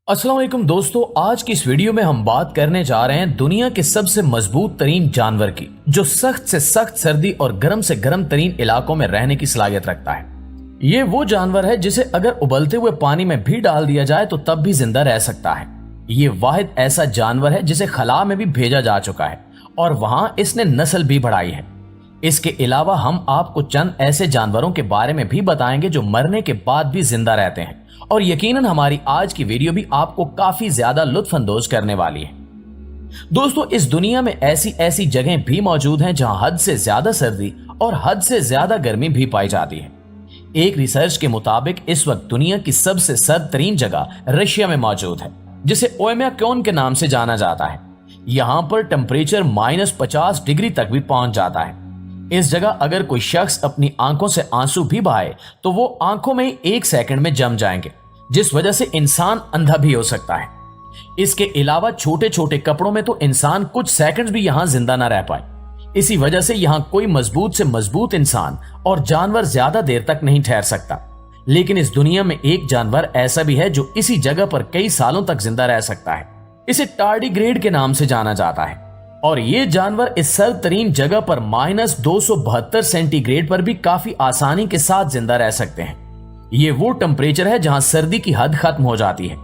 अस्सलाम वालेकुम दोस्तों, आज की इस वीडियो में हम बात करने जा रहे हैं दुनिया के सबसे मजबूत तरीन जानवर की, जो सख्त से सख्त सर्दी और गर्म से गर्म तरीन इलाकों में रहने की सलाहियत रखता है। ये वो जानवर है जिसे अगर उबलते हुए पानी में भी डाल दिया जाए तो तब भी जिंदा रह सकता है। ये वाहिद ऐसा जानवर है जिसे खला में भी भेजा जा चुका है और वहां इसने नस्ल भी बढ़ाई है। इसके अलावा हम आपको चंद ऐसे जानवरों के बारे में भी बताएंगे जो मरने के बाद भी जिंदा रहते हैं, और यकीनन हमारी आज की वीडियो भी आपको काफी ज्यादा लुत्फअंदोज करने वाली है। दोस्तों, इस दुनिया में ऐसी ऐसी जगहें भी मौजूद हैं जहां हद से ज्यादा सर्दी और हद से ज्यादा गर्मी भी पाई जाती है। एक रिसर्च के मुताबिक इस वक्त दुनिया की सबसे सर्द तरीन जगह रशिया में मौजूद है, जिसे ओयम्याकोन के नाम से जाना जाता है। यहां पर टेम्परेचर -50 डिग्री तक भी पहुंच जाता है। इस जगह अगर कोई शख्स अपनी आंखों से आंसू भी बहाए तो वो आंखों में 1 सेकंड में जम जाएंगे, जिस वजह से इंसान अंधा भी हो सकता है। इसके अलावा छोटे छोटे कपड़ों में तो इंसान कुछ सेकंड्स भी यहां जिंदा ना रह पाए। इसी वजह से यहां कोई मजबूत से मजबूत इंसान और जानवर ज्यादा देर तक नहीं ठहर सकता। लेकिन इस दुनिया में एक जानवर ऐसा भी है जो इसी जगह पर कई सालों तक जिंदा रह सकता है। इसे टार्डिग्रेड के नाम से जाना जाता है और ये जानवर इस सर्द तरीन जगह पर -272 सेंटीग्रेड पर भी काफी आसानी के साथ जिंदा रह सकते हैं। ये वो टेम्परेचर है जहां सर्दी की हद खत्म हो जाती है।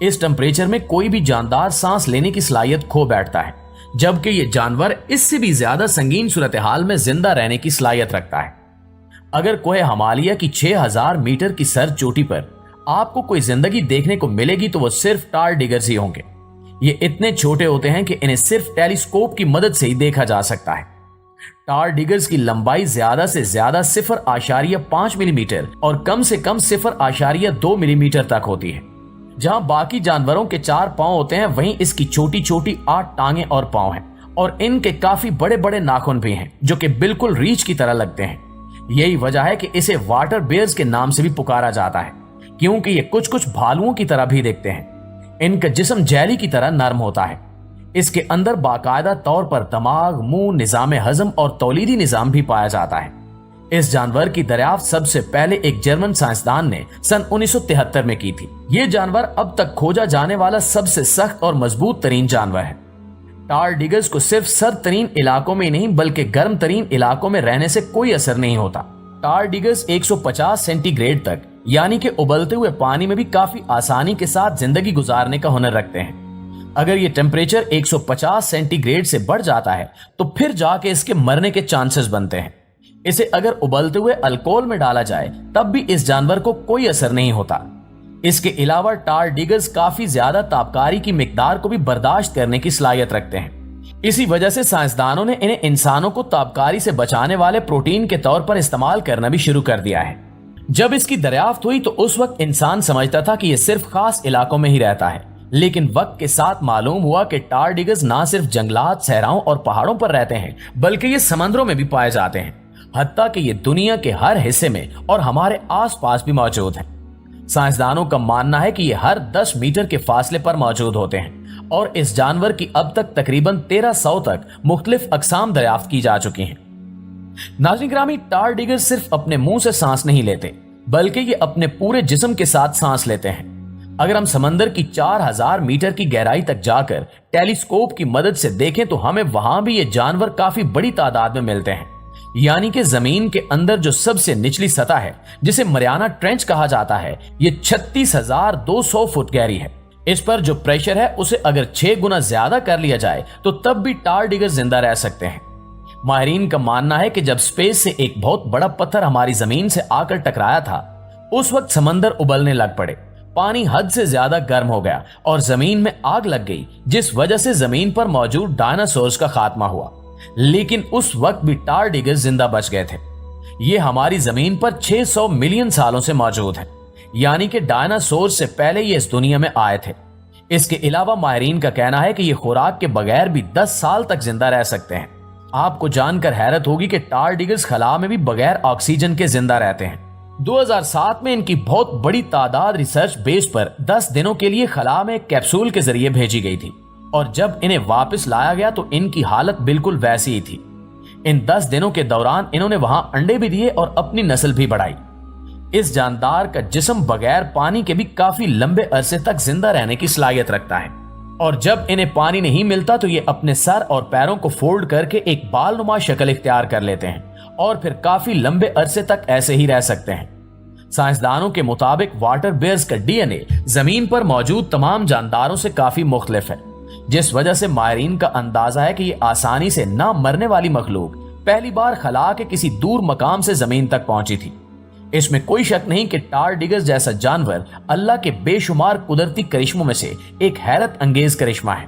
इस टेम्परेचर में कोई भी जानदार सांस लेने की सलाहियत खो बैठता है, जबकि ये जानवर इससे भी ज्यादा संगीन सूरत हाल में जिंदा रहने की सलाहियत रखता है। अगर कोई हिमालय की 6000 मीटर की सर्द चोटी पर आपको कोई जिंदगी देखने को मिलेगी तो वो सिर्फ टार्डिगर्स ही होंगे। ये इतने छोटे होते हैं कि इन्हें सिर्फ टेलीस्कोप की मदद से ही देखा जा सकता है। टार्डिगर्स की लंबाई ज्यादा से ज्यादा 0.5 मिलीमीटर और कम से कम 0.2 मिलीमीटर तक होती है। जहां बाकी जानवरों के 4 पांव होते हैं, वहीं इसकी छोटी छोटी 8 टांगे और पांव हैं, और इनके काफी बड़े बड़े नाखून भी हैं जो कि बिल्कुल रीछ की तरह लगते हैं। यही वजह है कि इसे वाटर बेयर्स के नाम से भी पुकारा जाता है, क्योंकि ये कुछ कुछ भालुओं की तरह भी दिखते हैं। इनका जिस्म जेली की तरह नरम होता है। इसके अंदर बाकायदा तौर पर दिमाग, मुंह, निजाम हजम और तौलीदी निजाम भी पाया जाता है। इस जानवर की दरियाफ्त सबसे पहले एक जर्मन साइंसदान ने सन 1973 में की थी। ये जानवर अब तक खोजा जाने वाला सबसे सख्त और मजबूत तरीन जानवर है। टार्डिगर्स को सिर्फ सर्द तरीन इलाकों में नहीं बल्कि गर्म तरीन इलाकों में रहने से कोई असर नहीं होता। टार्डिगर्स 150 सेंटीग्रेड तक यानी कि उबलते हुए पानी में भी काफी आसानी के साथ जिंदगी गुजारने का हुनर रखते हैं। अगर ये टेम्परेचर 150 सेंटीग्रेड से बढ़ जाता है तो फिर जाके इसके मरने के चांसेस बनते हैं। इसे अगर उबलते हुए अल्कोहल में डाला जाए तब भी इस जानवर को कोई असर नहीं होता। इसके अलावा टार्डिगर्स काफी ज्यादा तापकारी की मिकदार को भी बर्दाश्त करने की सलाहियत रखते हैं। इसी वजह से साइंसदानों ने इन्हें इंसानों को तापकारी से बचाने वाले प्रोटीन के तौर पर इस्तेमाल करना भी शुरू कर दिया है। जब इसकी दरियाफ्त हुई तो उस वक्त इंसान समझता था कि यह सिर्फ खास इलाकों में ही रहता है, लेकिन वक्त के साथ मालूम हुआ कि टार्डिगर्स ना सिर्फ जंगलात, सहराओं और पहाड़ों पर रहते हैं बल्कि ये समंदरों में भी पाए जाते हैं। हत्ता कि ये दुनिया के हर हिस्से में और हमारे आसपास भी मौजूद हैं। साइंसदानों का मानना है कि ये हर 10 मीटर के फासले पर मौजूद होते हैं और इस जानवर की अब तक तकरीबन 1300 तक मुख्तलिफ अकसाम दरियाफ्त की जा चुकी हैं। नाज़रीन गिरामी, टार्डिगर सिर्फ अपने मुंह से सांस नहीं लेते बल्कि ये अपने पूरे जिस्म के साथ सांस लेते हैं। अगर हम समंदर की 4000 मीटर की गहराई तक जाकर टेलीस्कोप की मदद से देखें तो हमें वहां भी ये जानवर काफी बड़ी तादाद में मिलते हैं। यानी कि जमीन के अंदर जो सबसे निचली सतह है, जिसे मरियाना ट्रेंच कहा जाता है, ये 36,200 फुट गहरी है। इस पर जो प्रेशर है उसे अगर 6 गुना ज्यादा कर लिया जाए तो तब भी टार्डिगर जिंदा रह सकते हैं। माहिरीन का मानना है कि जब स्पेस से एक बहुत बड़ा पत्थर हमारी जमीन से आकर टकराया था, उस वक्त समंदर उबलने लग पड़े, पानी हद से ज्यादा गर्म हो गया और जमीन में आग लग गई, जिस वजह से जमीन पर मौजूद डायनासोर्स का खात्मा हुआ। लेकिन उस वक्त भी टार्डिगर जिंदा बच गए थे। ये हमारी जमीन पर 600 मिलियन सालों से मौजूद है, यानी कि डायनासोर्स से पहले ये इस दुनिया में आए थे। इसके अलावा माहिरीन का कहना है कि ये खुराक के बगैर भी 10 साल तक जिंदा रह सकते हैं। आपको जानकर हैरत होगी कि टार्डिगर्स खला में भी बगैर ऑक्सीजन के जिंदा रहते हैं। 2007 में इनकी बहुत बड़ी तादाद रिसर्च बेस पर 10 दिनों के लिए खला में एक कैप्सूल के जरिए भेजी गई थी और जब इन्हें वापस लाया गया तो इनकी हालत बिल्कुल वैसी ही थी। इन 10 दिनों के दौरान इन्होंने वहां अंडे भी दिए और अपनी नस्ल भी बढ़ाई। इस जानदार का जिस्म बगैर पानी के भी काफी लंबे अरसे तक जिंदा रहने की सलाहियत रखता है और जब इन्हें पानी नहीं मिलता तो ये अपने सर और पैरों को फोल्ड करके एक बालनुमा शक्ल इख्तियार कर लेते हैं और फिर काफी लंबे अरसे तक ऐसे ही रह सकते हैं। साइंसदानों के मुताबिक वाटर बेयर्स का डीएनए जमीन पर मौजूद तमाम जानदारों से काफी मुख्तलिफ है, जिस वजह से माहिरीन का अंदाजा है कि ये आसानी से ना मरने वाली मखलूक पहली बार खला के किसी दूर मकाम से जमीन तक पहुंची थी। इसमें कोई शक नहीं कि टार डिगर्स जैसा जानवर अल्लाह के बेशुमार कुदरती करिश्मों में से एक हैरत अंगेज करिश्मा है।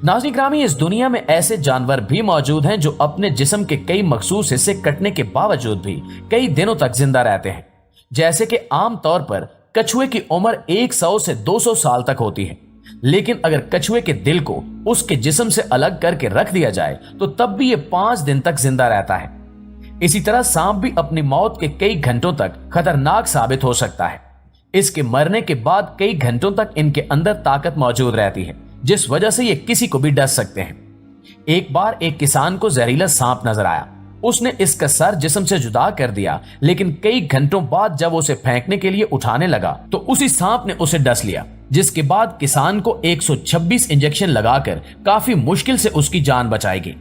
नाज़रीन ग्रामी, इस दुनिया में ऐसे जानवर भी मौजूद हैं जो अपने जिस्म के कई मखसूस हिस्से कटने के बावजूद भी कई दिनों तक जिंदा रहते हैं, जैसे कि आम तौर पर कछुए की उम्र 100 से 200 साल तक होती है, लेकिन अगर कछुए के दिल को उसके जिस्म से अलग करके रख दिया जाए तो तब भी ये 5 दिन तक जिंदा रहता है। इसी तरह सांप भी अपनी मौत के कई घंटों तक खतरनाक साबित हो सकता है। इसके मरने के बाद कई घंटों तक इनके अंदर ताकत मौजूद रहती है, जिस वजह से ये किसी को भी डस सकते हैं। एक बार एक किसान को जहरीला सांप नजर आया। उसने इसका सर जिस्म से जुदा कर दिया, लेकिन कई घंटों बाद जब उसे फेंकने के लिए उठाने लगा तो उसी सांप ने उसे डस लिया, जिसके बाद किसान को 126 इंजेक्शन लगाकर काफी मुश्किल से उसकी जान बचाई गई।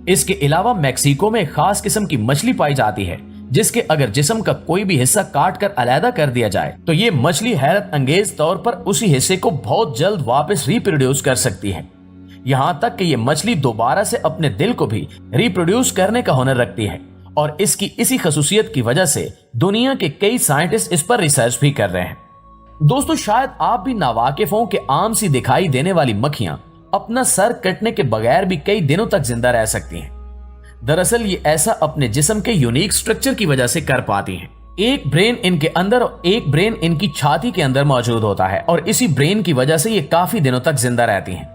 इसके अलावा मैक्सिको में एक खास किस्म की मछली पाई जाती है, जिसके अगर जिस्म का कोई भी हिस्सा काट कर अलहदा कर दिया जाए तो ये मछली हैरत अंगेज तौर पर उसी हिस्से को बहुत जल्द वापस रिप्रोड्यूस कर सकती है। यहाँ तक कि ये मछली दोबारा से अपने दिल को भी रिप्रोड्यूस करने का हुनर रखती है और इसकी इसी खसूसियत की वजह से दुनिया के कई साइंटिस्ट इस पर रिसर्च भी कर रहे हैं। दोस्तों, शायद आप भी नावाकिफ हों कि आम सी दिखाई देने वाली मक्खियां अपना सर कटने के बगैर भी कई दिनों तक जिंदा रह सकती हैं। दरअसल ये ऐसा अपने जिस्म के यूनिक स्ट्रक्चर की वजह से कर पाती हैं। एक ब्रेन इनके अंदर और एक ब्रेन इनकी छाती के अंदर मौजूद होता है और इसी ब्रेन की वजह से ये काफी दिनों तक जिंदा रहती हैं।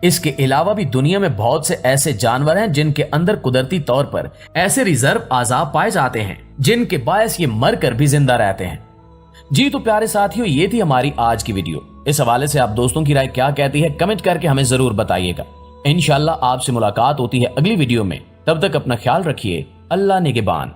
इसके अलावा भी दुनिया में बहुत से ऐसे जानवर हैं जिनके अंदर कुदरती तौर पर ऐसे रिजर्व आज़ा पाए जाते हैं जिनके बायस ये मरकर भी जिंदा रहते हैं। जी तो प्यारे साथियों, ये थी हमारी आज की वीडियो। इस हवाले से आप दोस्तों की राय क्या कहती है कमेंट करके हमें जरूर बताइएगा। इंशाल्लाह आपसे मुलाकात होती है अगली वीडियो में। तब तक अपना ख्याल रखिए। अल्लाह निगहबान।